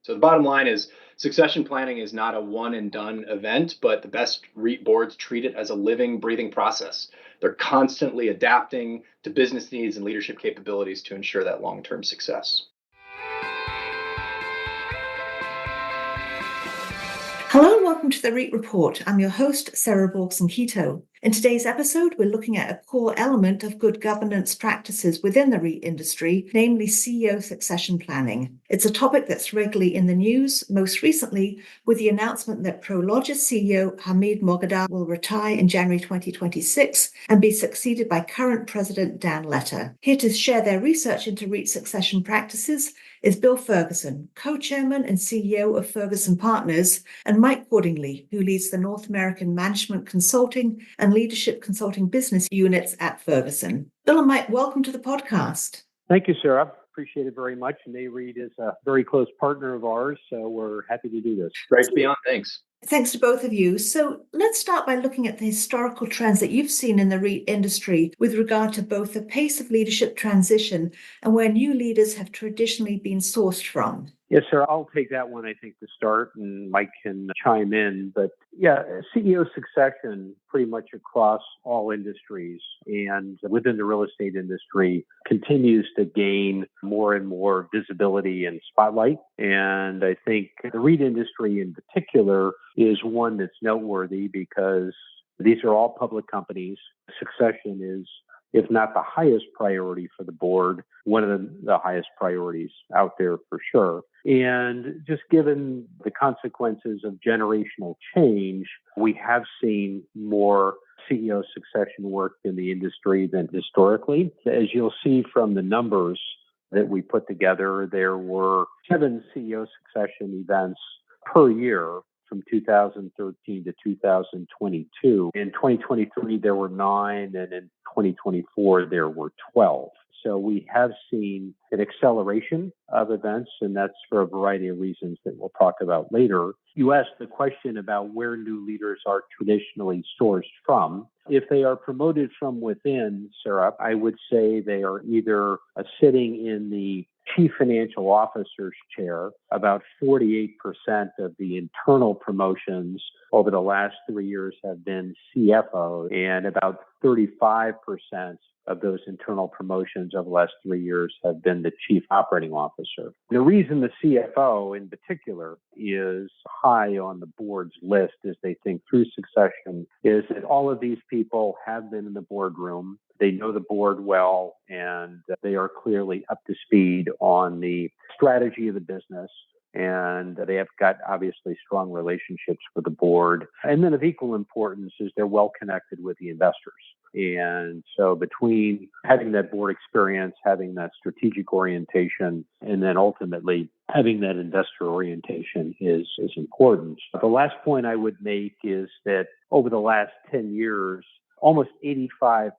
So the bottom line is succession planning is not a one and done event, but the best REIT boards treat it as a living, breathing process. They're constantly adapting to business needs and leadership capabilities to ensure that long-term success. Hello and welcome to the REIT Report. I'm your host, Sarah Borgson-Keto. In today's episode, we're looking at a core element of good governance practices within the REIT industry, namely CEO succession planning. It's a topic that's regularly in the news, most recently with the announcement that Prologis CEO Hamid Moghadam will retire in January 2026 and be succeeded by current President Dan Letter. Here to share their research into REIT succession practices is Bill Ferguson, co-chairman and CEO of Ferguson Partners, and Mike Cordingley, who leads the North American Management Consulting and Leadership Consulting business units at Ferguson. Bill and Mike, welcome to the podcast. Thank you, Sarah. Appreciate it very much. Nareit is a very close partner of ours, so we're happy to do this. Great to be on. Thanks. Thanks to both of you. So let's start by looking at the historical trends that you've seen in the REIT industry with regard to both the pace of leadership transition and where new leaders have traditionally been sourced from. Yes, sir. I'll take that one, I think, to start, and Mike can chime in. But yeah, CEO succession pretty much across all industries and within the real estate industry continues to gain more and more visibility and spotlight. And I think the REIT industry in particular is one that's noteworthy because these are all public companies. Succession is, if not the highest priority for the board, one of the highest priorities out there for sure. And just given the consequences of generational change, we have seen more CEO succession work in the industry than historically. As you'll see from the numbers that we put together, there were 7 CEO succession events per year from 2013 to 2022. In 2023, there were 9, and in 2024, there were 12. So we have seen an acceleration of events, and that's for a variety of reasons that we'll talk about later. You asked the question about where new leaders are traditionally sourced from. If they are promoted from within, Sarah, I would say they are either sitting in the Chief Financial Officer's chair. About 48% of the internal promotions over the last 3 years have been CFO, and about 35% of those internal promotions over the last 3 years have been the Chief Operating Officer. The reason the CFO in particular is high on the board's list as they think through succession is that all of these people have been in the boardroom. They know the board well, and they are clearly up to speed on the strategy of the business. And they have got obviously strong relationships with the board. And then of equal importance is they're well connected with the investors. And so between having that board experience, having that strategic orientation, and then ultimately having that investor orientation is important. The last point I would make is that over the last 10 years, almost 85%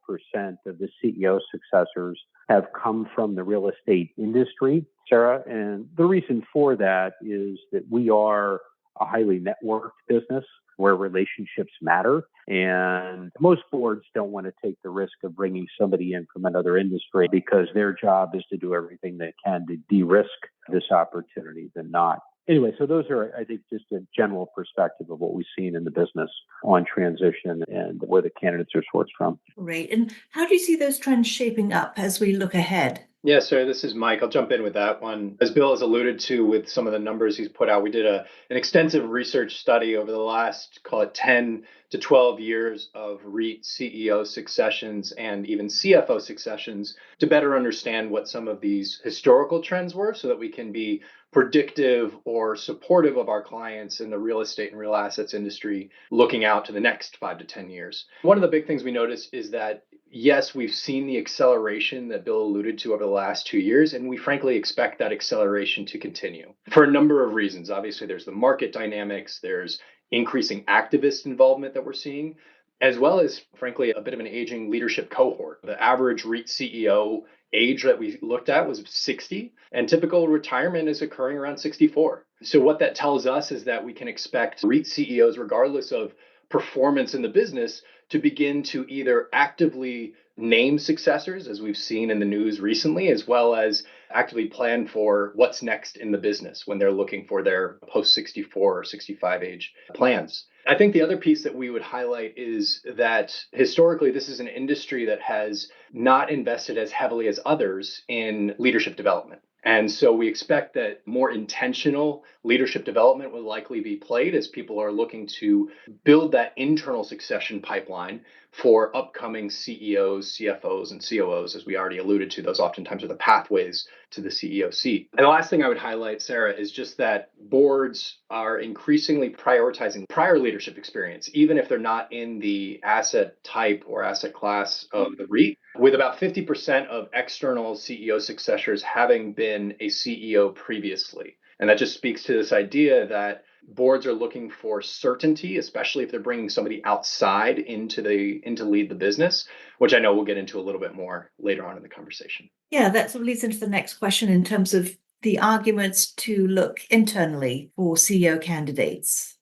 of the CEO successors have come from the real estate industry, Sarah. And the reason for that is that we are a highly networked business where relationships matter. And most boards don't want to take the risk of bringing somebody in from another industry because their job is to do everything they can to de-risk this opportunity than not. Anyway, so those are, I think, just a general perspective of what we've seen in the business on transition and where the candidates are sourced from. Great. And how do you see those trends shaping up as we look ahead? Yeah, so this is Mike. I'll jump in with that one. As Bill has alluded to with some of the numbers he's put out, we did an extensive research study over the last, call it 10 to 12 years of REIT CEO successions and even CFO successions to better understand what some of these historical trends were so that we can be predictive or supportive of our clients in the real estate and real assets industry looking out to the next 5 to 10 years. One of the big things we noticed is that, yes, we've seen the acceleration that Bill alluded to over the last 2 years, and we frankly expect that acceleration to continue for a number of reasons. Obviously, there's the market dynamics, there's increasing activist involvement that we're seeing, as well as, frankly, a bit of an aging leadership cohort. The average REIT CEO age that we looked at was 60, and typical retirement is occurring around 64. So what that tells us is that we can expect REIT CEOs, regardless of performance in the business, to begin to either actively name successors, as we've seen in the news recently, as well as actively plan for what's next in the business when they're looking for their post 64 or 65 age plans. I think the other piece that we would highlight is that historically, this is an industry that has not invested as heavily as others in leadership development. And so we expect that more intentional leadership development will likely be played as people are looking to build that internal succession pipeline for upcoming CEOs, CFOs, and COOs, as we already alluded to. Those oftentimes are the pathways to the CEO seat. And the last thing I would highlight, Sarah, is just that boards are increasingly prioritizing prior leadership experience, even if they're not in the asset type or asset class of the REIT, with about 50% of external CEO successors having been a CEO previously. And that just speaks to this idea that boards are looking for certainty, especially if they're bringing somebody outside into lead the business, which I know we'll get into a little bit more later on in the conversation. Yeah, that sort of leads into the next question in terms of the arguments to look internally for CEO candidates.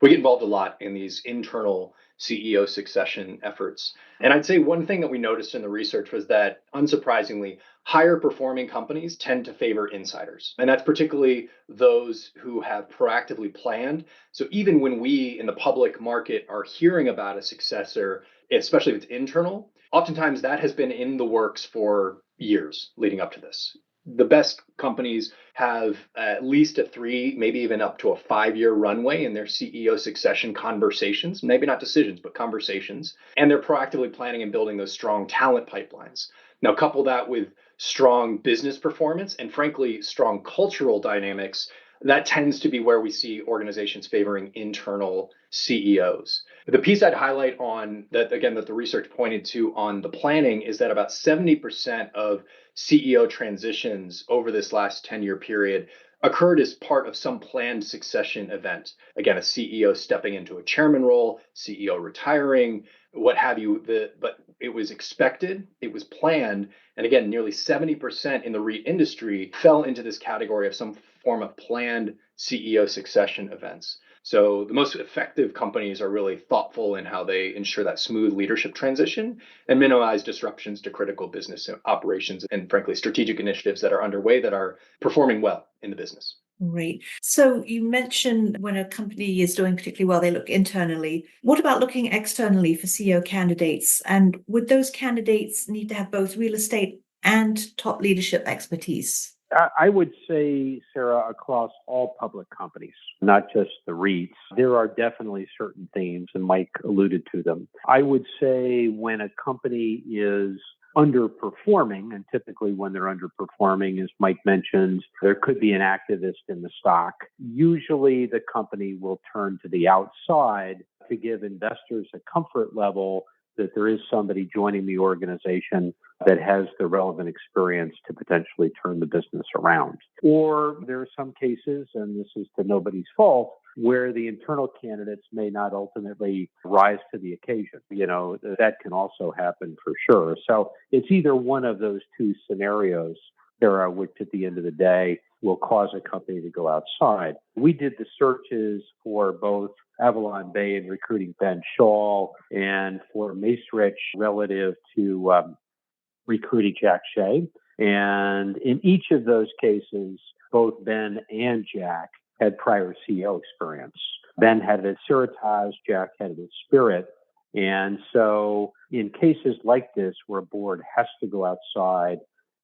We get involved a lot in these internal CEO succession efforts. And I'd say one thing that we noticed in the research was that, unsurprisingly, higher performing companies tend to favor insiders. And that's particularly those who have proactively planned. So even when we in the public market are hearing about a successor, especially if it's internal, oftentimes that has been in the works for years leading up to this. The best companies have at least a 3, maybe even up to a 5-year runway in their CEO succession conversations, maybe not decisions, but conversations. And they're proactively planning and building those strong talent pipelines. Now, couple that with strong business performance and, frankly, strong cultural dynamics, that tends to be where we see organizations favoring internal CEOs. The piece I'd highlight on that, again, that the research pointed to on the planning is that about 70% of CEO transitions over this last 10-year period occurred as part of some planned succession event. Again, a CEO stepping into a chairman role, CEO retiring, what have you. But it was expected, it was planned, and again, nearly 70% in the REIT industry fell into this category of some form of planned CEO succession events. So the most effective companies are really thoughtful in how they ensure that smooth leadership transition and minimize disruptions to critical business operations and, frankly, strategic initiatives that are underway that are performing well in the business. Great. So you mentioned when a company is doing particularly well, they look internally. What about looking externally for CEO candidates? And would those candidates need to have both real estate and top leadership expertise? I would say, Sarah, across all public companies, not just the REITs, there are definitely certain themes, and Mike alluded to them. I would say when a company is underperforming, and typically when they're underperforming, as Mike mentioned, there could be an activist in the stock. Usually the company will turn to the outside to give investors a comfort level that there is somebody joining the organization that has the relevant experience to potentially turn the business around. Or there are some cases, and this is to nobody's fault, where the internal candidates may not ultimately rise to the occasion. That can also happen for sure. So it's either one of those two scenarios, Sarah, which at the end of the day will cause a company to go outside. We did the searches for both Avalon Bay and Recruiting Ben Shaw and for Macerich relative to recruiting Jack Shea. And in each of those cases, both Ben and Jack had prior CEO experience. Ben had it at Seritage, Jack had it at Spirit. And so in cases like this, where a board has to go outside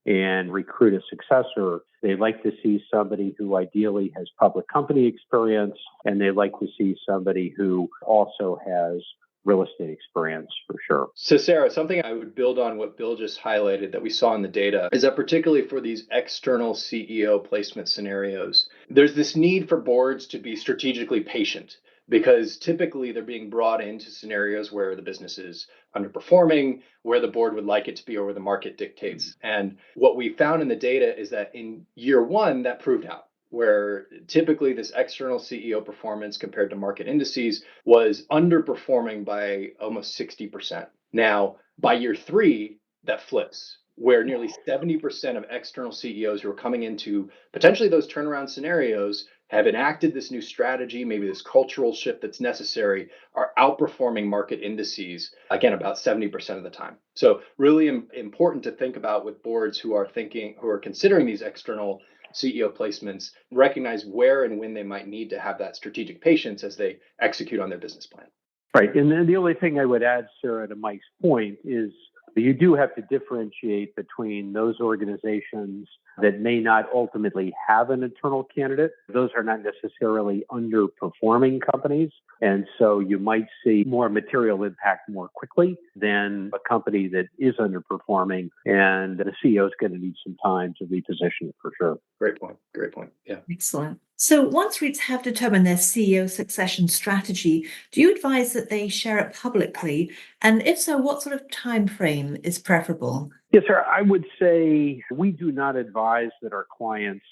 and recruit a successor, they like to see somebody who ideally has public company experience, and they like to see somebody who also has real estate experience for sure. So Sarah, something I would build on what Bill just highlighted that we saw in the data is that particularly for these external CEO placement scenarios, there's this need for boards to be strategically patient, because typically they're being brought into scenarios where the business is underperforming, where the board would like it to be, or where the market dictates. And what we found in the data is that in year one, that proved out, where typically this external CEO performance compared to market indices was underperforming by almost 60%. Now, by year 3, that flips, where nearly 70% of external CEOs who are coming into potentially those turnaround scenarios have enacted this new strategy, maybe this cultural shift that's necessary, are outperforming market indices, again, about 70% of the time. So really important to think about with boards who are considering these external CEO placements, recognize where and when they might need to have that strategic patience as they execute on their business plan. Right. And then the only thing I would add, Sarah, to Mike's point is you do have to differentiate between those organizations that may not ultimately have an internal candidate. Those are not necessarily underperforming companies. And so you might see more material impact more quickly than a company that is underperforming. And the CEO is going to need some time to reposition it for sure. Great point. Great point. Yeah. Excellent. So once REITs have determined their CEO succession strategy, do you advise that they share it publicly? And if so, what sort of time frame is preferable? Yes, sir. I would say we do not advise that our clients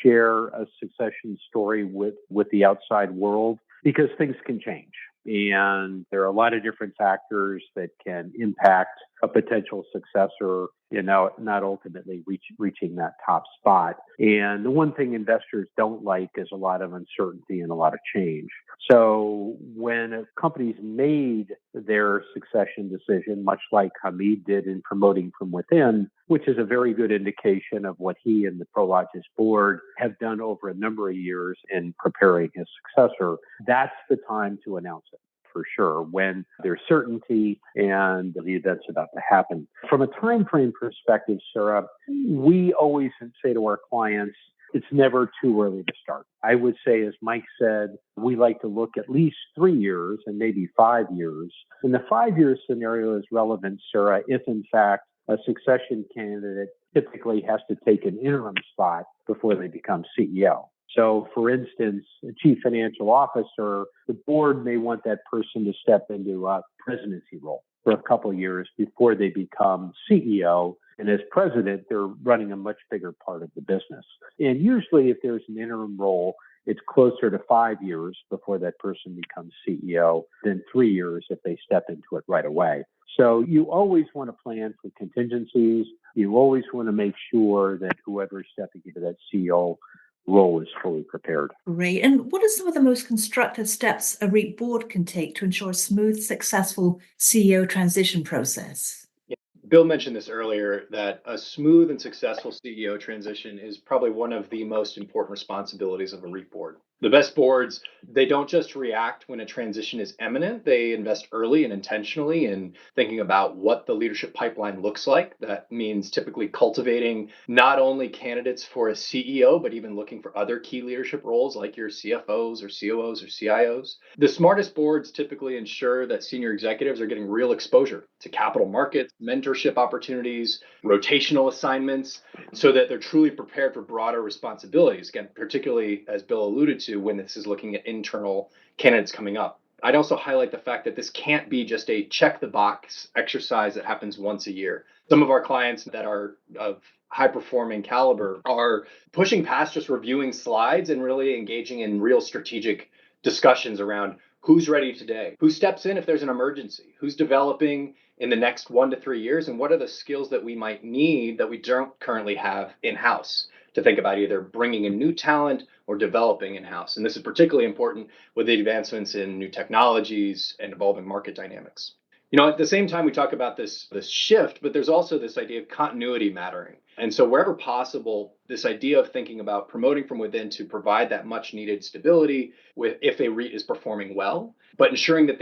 share a succession story with the outside world because things can change. And there are a lot of different factors that can impact a potential successor, not ultimately reaching that top spot. And the one thing investors don't like is a lot of uncertainty and a lot of change. So when a company's made their succession decision, much like Hamid did in promoting from within, which is a very good indication of what he and the Prologis board have done over a number of years in preparing his successor, that's the time to announce it. For sure, when there's certainty and the event's about to happen. From a time frame perspective, Sarah, we always say to our clients, it's never too early to start. I would say, as Mike said, we like to look at least 3 years and maybe 5 years. And the 5-year scenario is relevant, Sarah, if in fact a succession candidate typically has to take an interim spot before they become CEO. So, for instance, a chief financial officer, the board may want that person to step into a presidency role for a couple of years before they become CEO. And as president, they're running a much bigger part of the business. And usually if there's an interim role, it's closer to 5 years before that person becomes CEO than 3 years if they step into it right away. So you always want to plan for contingencies. You always want to make sure that whoever's stepping into that CEO role is fully prepared. Great. And what are some of the most constructive steps a REIT board can take to ensure a smooth, successful CEO transition process? Bill mentioned this earlier, that a smooth and successful CEO transition is probably one of the most important responsibilities of a REIT board. The best boards, they don't just react when a transition is imminent. They invest early and intentionally in thinking about what the leadership pipeline looks like. That means typically cultivating not only candidates for a CEO, but even looking for other key leadership roles like your CFOs or COOs or CIOs. The smartest boards typically ensure that senior executives are getting real exposure to capital markets, mentorship opportunities, rotational assignments, so that they're truly prepared for broader responsibilities. Again, particularly as Bill alluded to, when this is looking at internal candidates coming up. I'd also highlight the fact that this can't be just a check the box exercise that happens once a year. Some of our clients that are of high performing caliber are pushing past just reviewing slides and really engaging in real strategic discussions around who's ready today, who steps in if there's an emergency, who's developing in the next 1 to 3 years, and what are the skills that we might need that we don't currently have in-house to think about either bringing in new talent or developing in-house. And this is particularly important with the advancements in new technologies and evolving market dynamics. At the same time, we talk about this shift, but there's also this idea of continuity mattering. And so wherever possible, this idea of thinking about promoting from within to provide that much needed stability if a REIT is performing well, but ensuring that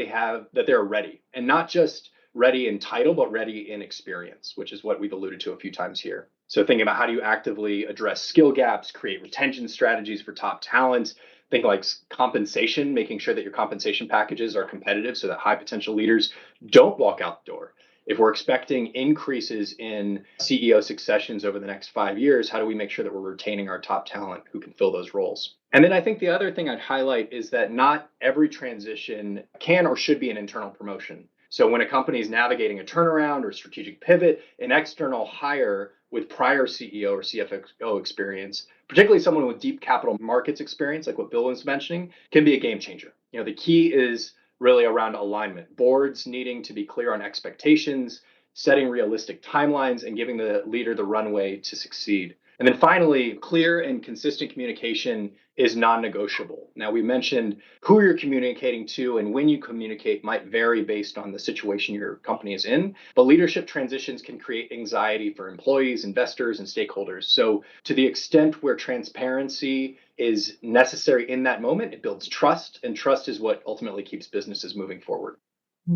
they're ready, and not just ready in title, but ready in experience, which is what we've alluded to a few times here. So thinking about how do you actively address skill gaps, create retention strategies for top talent, think like compensation, making sure that your compensation packages are competitive so that high potential leaders don't walk out the door. If we're expecting increases in CEO successions over the next 5 years, how do we make sure that we're retaining our top talent who can fill those roles? And then I think the other thing I'd highlight is that not every transition can or should be an internal promotion. So when a company is navigating a turnaround or strategic pivot, an external hire with prior CEO or CFO experience, particularly someone with deep capital markets experience, like what Bill was mentioning, can be a game changer. The key is really around alignment. Boards needing to be clear on expectations, setting realistic timelines, and giving the leader the runway to succeed. And then finally, clear and consistent communication is non-negotiable. Now, we mentioned who you're communicating to and when you communicate might vary based on the situation your company is in, but leadership transitions can create anxiety for employees, investors, and stakeholders. So to the extent where transparency is necessary in that moment, it builds trust, and trust is what ultimately keeps businesses moving forward.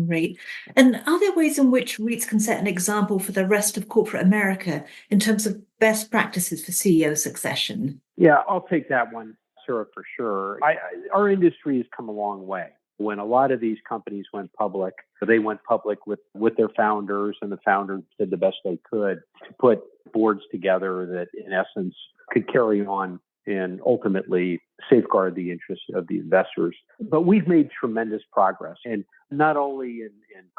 Great. And are there ways in which REITs can set an example for the rest of corporate America in terms of best practices for CEO succession? Yeah, I'll take that one, Sarah, for sure. Our industry has come a long way. When a lot of these companies went public, they went public with their founders, and the founders did the best they could to put boards together that, in essence, could carry on and ultimately safeguard the interests of the investors. But we've made tremendous progress, and not only in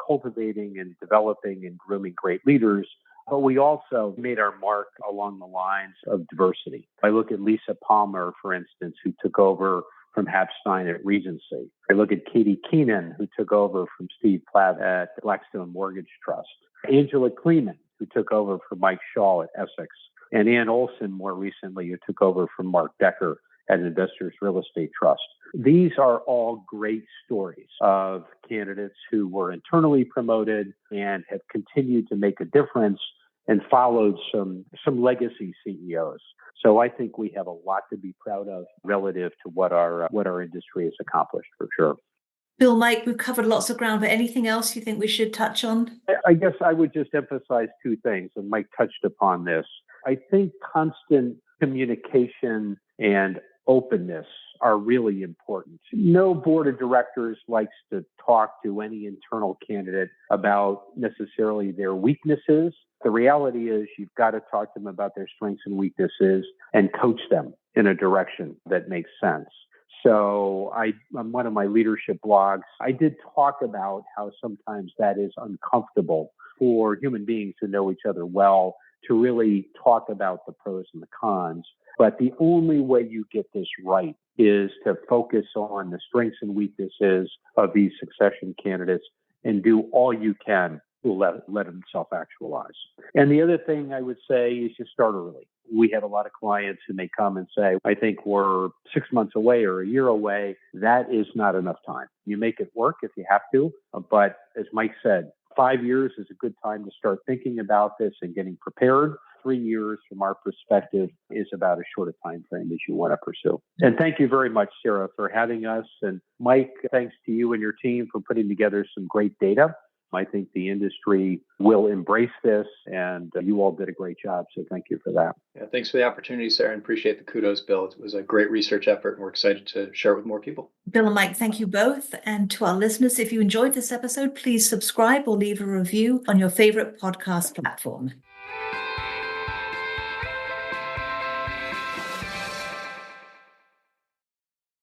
cultivating and developing and grooming great leaders, but we also made our mark along the lines of diversity. I look at Lisa Palmer, for instance, who took over from Hapstein at Regency. I look at Katie Keenan, who took over from Steve Platt at Blackstone Mortgage Trust. Angela Kleeman, who took over from Mike Shaw at Essex. And Ann Olson, more recently, who took over from Mark Decker at Investors Real Estate Trust. These are all great stories of candidates who were internally promoted and have continued to make a difference and followed some legacy CEOs. So I think we have a lot to be proud of relative to what our industry has accomplished, for sure. Bill, Mike, we've covered lots of ground, but anything else you think we should touch on? I guess I would just emphasize two things, and Mike touched upon this. I think constant communication and openness are really important. No board of directors likes to talk to any internal candidate about necessarily their weaknesses. The reality is you've got to talk to them about their strengths and weaknesses and coach them in a direction that makes sense. So on one of my leadership blogs, I did talk about how sometimes that is uncomfortable for human beings who know each other well to really talk about the pros and the cons. But the only way you get this right is to focus on the strengths and weaknesses of these succession candidates and do all you can to let them self-actualize. And the other thing I would say is just start early. We have a lot of clients who may come and say, I think we're 6 months away or a year away. That is not enough time. You make it work if you have to. But as Mike said, 5 years is a good time to start thinking about this and getting prepared. 3 years, from our perspective, is about as short a time frame as you want to pursue. And thank you very much, Sarah, for having us. And Mike, thanks to you and your team for putting together some great data. I think the industry will embrace this, and you all did a great job. So thank you for that. Yeah, thanks for the opportunity, Sarah, and appreciate the kudos, Bill. It was a great research effort, and we're excited to share it with more people. Bill and Mike, thank you both. And to our listeners, if you enjoyed this episode, please subscribe or leave a review on your favorite podcast platform.